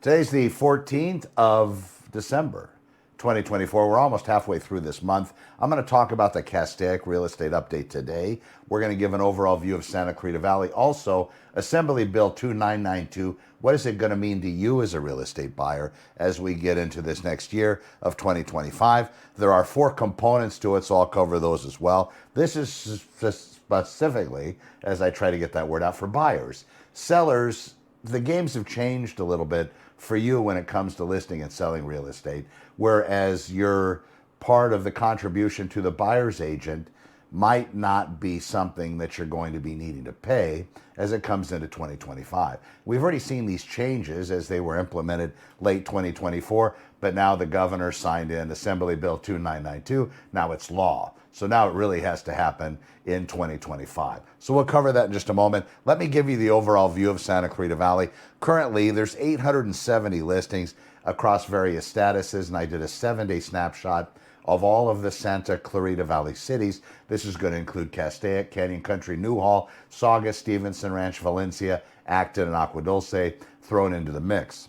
Today's the 14th of December, 2024. We're almost halfway through this month. I'm going to talk about the Castaic real estate update today. We're going to give an overall view of Santa Clarita Valley. Also, Assembly Bill 2992. What is it going to mean to you as a real estate buyer as we get into this next year of 2025? There are 4 components to it, so I'll cover those as well. This is specifically, as I try to get that word out, for buyers. Sellers, the games have changed a little bit for you when it comes to listing and selling real estate, whereas you're part of the contribution to the buyer's agent might not be something that you're going to be needing to pay as it comes into 2025. We've already seen these changes as they were implemented late 2024, but now the governor signed in Assembly Bill 2992. Now it's law. So now it really has to happen in 2025. So we'll cover that in just a moment. Let me give you the overall view of Santa Clarita Valley. Currently, there's 870 listings across various statuses, and I did a 7-day snapshot of all of the Santa Clarita Valley cities. This is going to include Castaic, Canyon Country, Newhall, Saugus, Stevenson, Ranch Valencia, Acton, and Agua Dulce thrown into the mix.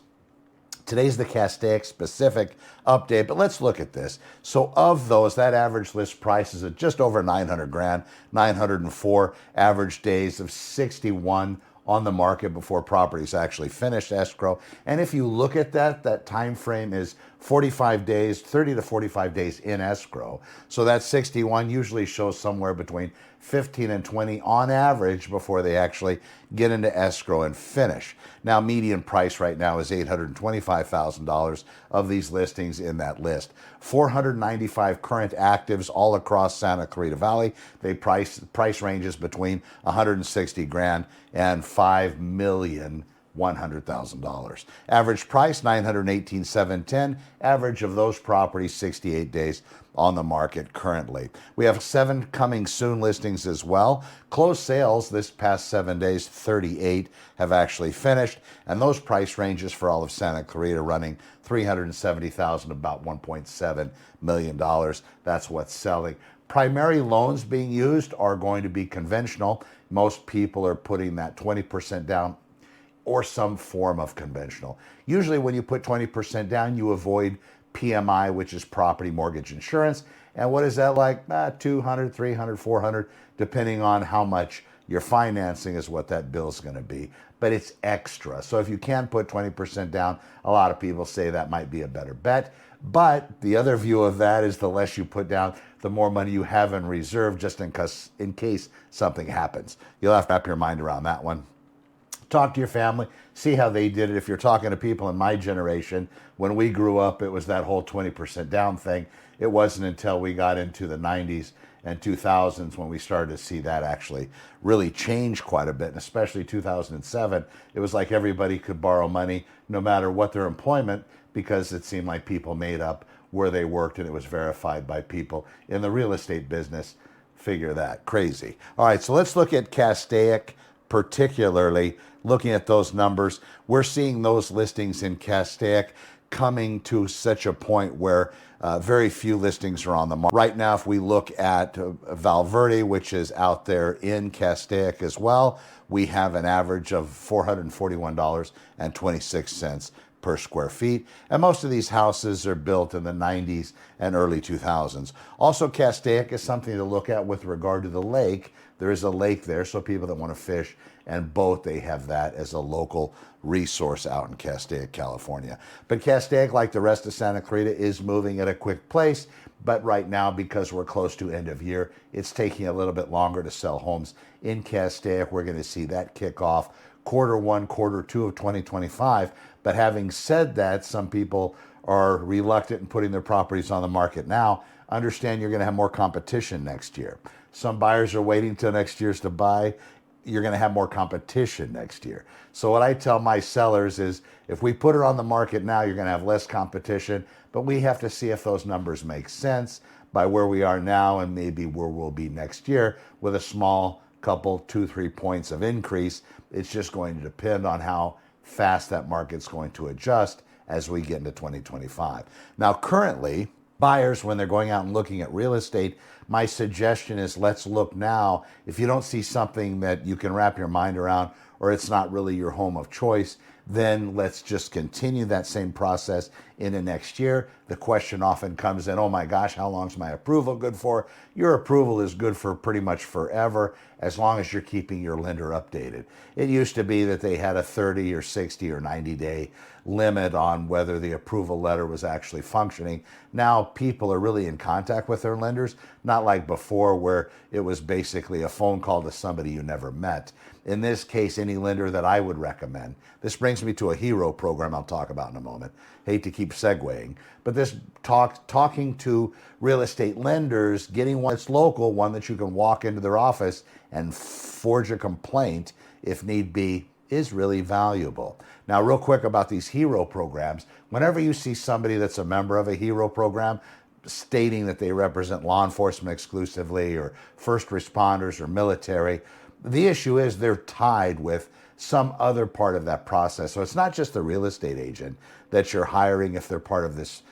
Today's the Castaic specific update, but let's look at this. So of those, that average list price is at just over 900 grand, 904 average days of 61 on the market before properties actually finished escrow. And if you look at that time frame is 45 days, 30 to 45 days in escrow. So that 61 usually shows somewhere between 15 and 20 on average before they actually get into escrow and finish. Now, median price right now is $825,000 of these listings in that list. 495 current actives all across Santa Clarita Valley. They price ranges between 160 grand and $5,100,000. Average price $918,710. Average of those properties 68 days on the market currently. We have 7 coming soon listings as well. Closed sales this past 7 days, 38 have actually finished, and those price ranges for all of Santa Clarita running $370,000, about $1.7 million. That's what's selling. Primary loans being used are going to be conventional. Most people are putting that 20% down or some form of conventional. Usually when you put 20% down, you avoid PMI, which is property mortgage insurance. And what is that like? 200, 300, 400, depending on how much you're financing is what that bill's going to be. But it's extra. So if you can put 20% down, a lot of people say that might be a better bet. But the other view of that is the less you put down, the more money you have in reserve just in case something happens. You'll have to wrap your mind around that one. Talk to your family, see how they did it. If you're talking to people in my generation, when we grew up, it was that whole 20% down thing. It wasn't until we got into the 90s and 2000s when we started to see that actually really change quite a bit, and especially 2007. It was like everybody could borrow money no matter what their employment, because it seemed like people made up where they worked and it was verified by people in the real estate business. Figure that. Crazy. All right, so let's look at Castaic, particularly looking at those numbers. We're seeing those listings in Castaic coming to such a point where very few listings are on the market. Right now, if we look at Valverde, which is out there in Castaic as well, we have an average of $441.26 per square feet. And most of these houses are built in the 90s and early 2000s. Also, Castaic is something to look at with regard to the lake. There is a lake there, so people that want to fish and boat, they have that as a local resource out in Castaic, California. But Castaic, like the rest of Santa Clarita, is moving at a quick pace. But right now, because we're close to end of year, it's taking a little bit longer to sell homes in Castaic. We're going to see that kick off Q1, Q2 of 2025. But having said that, some people are reluctant in putting their properties on the market now. Understand you're going to have more competition next year. Some buyers are waiting till next year's to buy. You're going to have more competition next year. So what I tell my sellers is, if we put it on the market now, you're going to have less competition, but we have to see if those numbers make sense by where we are now and maybe where we'll be next year with a small couple, 2-3 points of increase. It's just going to depend on how fast that market's going to adjust as we get into 2025. Now, currently, buyers, when they're going out and looking at real estate, my suggestion is let's look now. If you don't see something that you can wrap your mind around, or it's not really your home of choice, then let's just continue that same process into next year. The question often comes in, oh my gosh, how long is my approval good for? Your approval is good for pretty much forever, as long as you're keeping your lender updated. It used to be that they had a 30 or 60 or 90 day limit on whether the approval letter was actually functioning. Now people are really in contact with their lenders, not like before where it was basically a phone call to somebody you never met. In this case, any lender that I would recommend, this brings me to a hero program I'll talk about in a moment. Hate to keep segueing, but this talking to real estate lenders, getting one that's local, one that you can walk into their office and forge a complaint if need be, is really valuable. Now, real quick about these hero programs, whenever you see somebody that's a member of a hero program stating that they represent law enforcement exclusively or first responders or military, the issue is they're tied with some other part of that process. So it's not just the real estate agent that you're hiring if they're part of this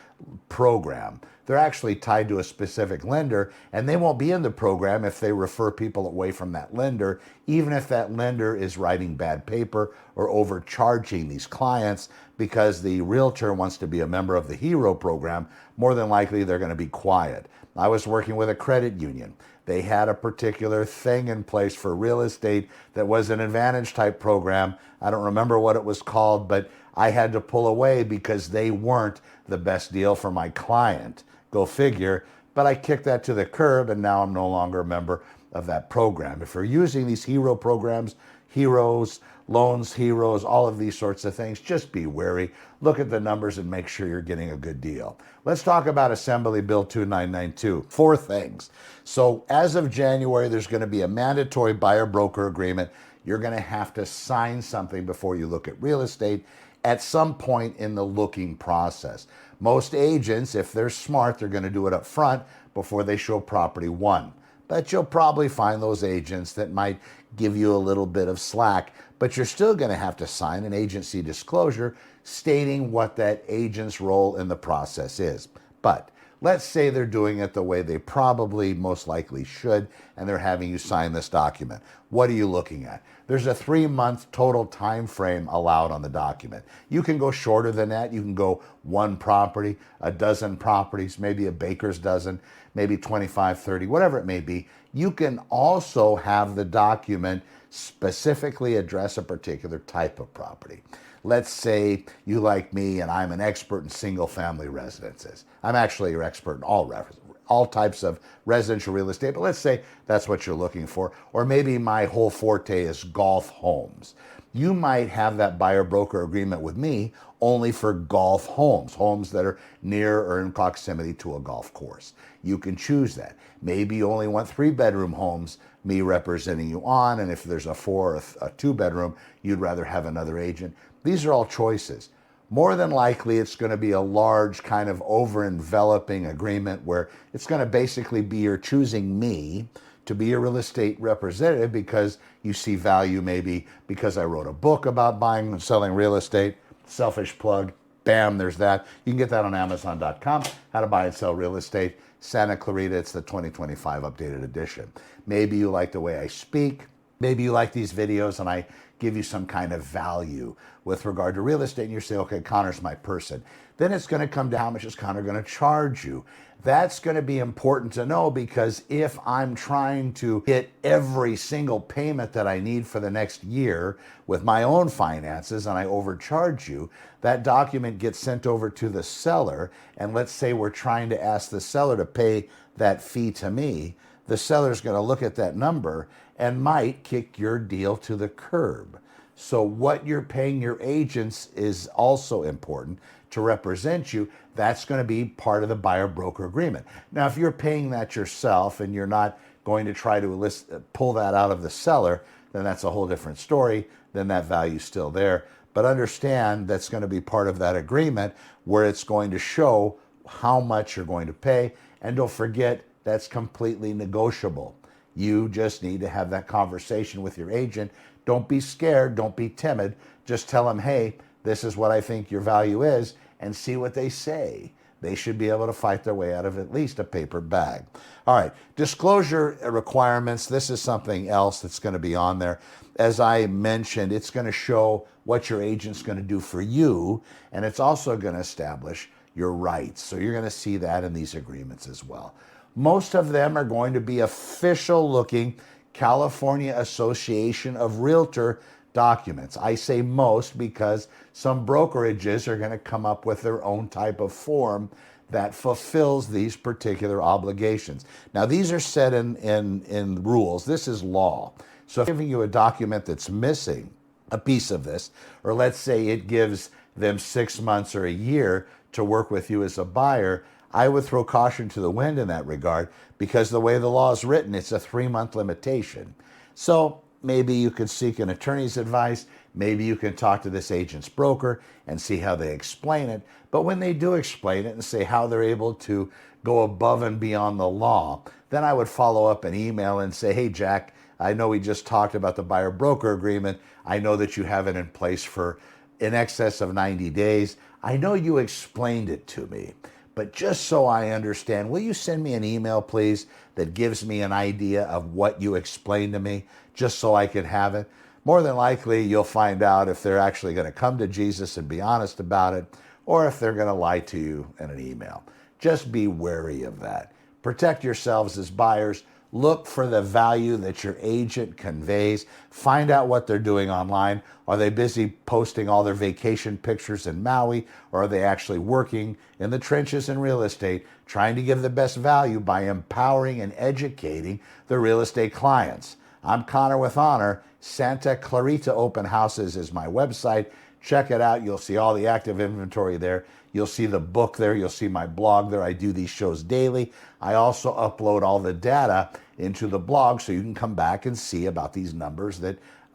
program. They're actually tied to a specific lender, and they won't be in the program if they refer people away from that lender, even if that lender is writing bad paper or overcharging these clients because the realtor wants to be a member of the hero program. More than likely, they're going to be quiet. I was working with a credit union. They had a particular thing in place for real estate that was an advantage type program. I don't remember what it was called, but I had to pull away because they weren't the best deal for my client. Go figure. But I kicked that to the curb, and now I'm no longer a member of that program. If you're using these hero programs, heroes, loans, heroes, all of these sorts of things, just be wary. Look at the numbers and make sure you're getting a good deal. Let's talk about Assembly Bill 2992. 4 things. So as of January, there's going to be a mandatory buyer-broker agreement. You're going to have to sign something before you look at real estate at some point in the looking process. Most agents, if they're smart, they're going to do it up front before they show property one. But you'll probably find those agents that might give you a little bit of slack, but you're still going to have to sign an agency disclosure stating what that agent's role in the process is. But let's say they're doing it the way they probably most likely should, and they're having you sign this document. What are you looking at? There's a 3-month total time frame allowed on the document. You can go shorter than that. You can go 1 property, a dozen properties, maybe a baker's dozen, maybe 25, 30, whatever it may be. You can also have the document specifically address a particular type of property. Let's say you like me and I'm an expert in single family residences. I'm actually your expert in all types of residential real estate, but let's say that's what you're looking for. Or maybe my whole forte is golf homes. You might have that buyer broker agreement with me only for golf homes, homes that are near or in proximity to a golf course. You can choose that. Maybe you only want 3-bedroom homes, me representing you on, and if there's a 4 or a 2-bedroom, you'd rather have another agent. These are all choices. More than likely, it's going to be a large kind of over-enveloping agreement where it's going to basically be you're choosing me to be your real estate representative because you see value, maybe because I wrote a book about buying and selling real estate. Selfish plug. Bam, there's that. You can get that on Amazon.com, How to Buy and Sell Real Estate. Santa Clarita, it's the 2025 updated edition. Maybe you like the way I speak. Maybe you like these videos and I give you some kind of value with regard to real estate and you say, okay, Connor's my person. Then it's going to come to how much is Connor going to charge you. That's going to be important to know because if I'm trying to hit every single payment that I need for the next year with my own finances and I overcharge you, that document gets sent over to the seller. And let's say we're trying to ask the seller to pay that fee to me. The seller's going to look at that number and might kick your deal to the curb. So what you're paying your agents is also important to represent you. That's going to be part of the buyer-broker agreement. Now, if you're paying that yourself and you're not going to try to pull that out of the seller, then that's a whole different story. Then that value's still there. But understand that's going to be part of that agreement where it's going to show how much you're going to pay. And don't forget, that's completely negotiable. You just need to have that conversation with your agent. Don't be scared. Don't be timid. Just tell them, hey, this is what I think your value is, and see what they say. they should be able to fight their way out of at least a paper bag. All right, disclosure requirements. This is something else that's going to be on there. As I mentioned, it's going to show what your agent's going to do for you, and it's also going to establish your rights. So you're going to see that in these agreements as well. Most of them are going to be official looking California Association of Realtor documents. I say most because some brokerages are going to come up with their own type of form that fulfills these particular obligations. Now, these are set in rules. This is law. So if I'm giving you a document that's missing a piece of this, or let's say it gives them 6 months or a year to work with you as a buyer, I would throw caution to the wind in that regard, because the way the law is written, it's a 3-month limitation. So maybe you could seek an attorney's advice. Maybe you can talk to this agent's broker and see how they explain it. But when they do explain it and say how they're able to go above and beyond the law, then I would follow up an email and say, hey, Jack, I know we just talked about the buyer-broker agreement. I know that you have it in place for in excess of 90 days. I know you explained it to me, but just so I understand, will you send me an email, please, that gives me an idea of what you explained to me, just so I can have it? More than likely, you'll find out if they're actually going to come to Jesus and be honest about it, or if they're going to lie to you in an email. Just be wary of that. Protect yourselves as buyers. Look for the value that your agent conveys. Find out what they're doing online. Are they busy posting all their vacation pictures in Maui, or are they actually working in the trenches in real estate, trying to give the best value by empowering and educating the real estate clients? I'm Connor with Honor. Santa Clarita Open Houses is my website. Check it out. You'll see all the active inventory there. You'll see the book there. You'll see my blog there. I do these shows daily. I also upload all the data into the blog so you can come back and see about these numbers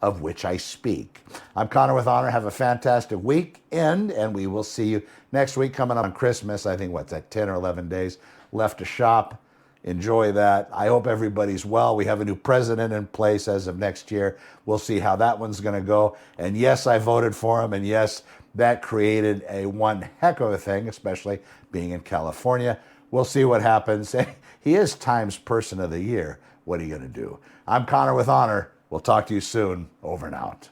of which I speak. I'm Connor with Honor. Have a fantastic weekend, and we will see you next week coming up on Christmas. I think, what's that, 10 or 11 days left to shop. Enjoy that. I hope everybody's well. We have a new president in place as of next year. We'll see how that one's going to go. And yes, I voted for him. And yes, that created one heck of a thing, especially being in California. We'll see what happens. He is Times Person of the Year. What are you going to do? I'm Connor with Honor. We'll talk to you soon. Over and out.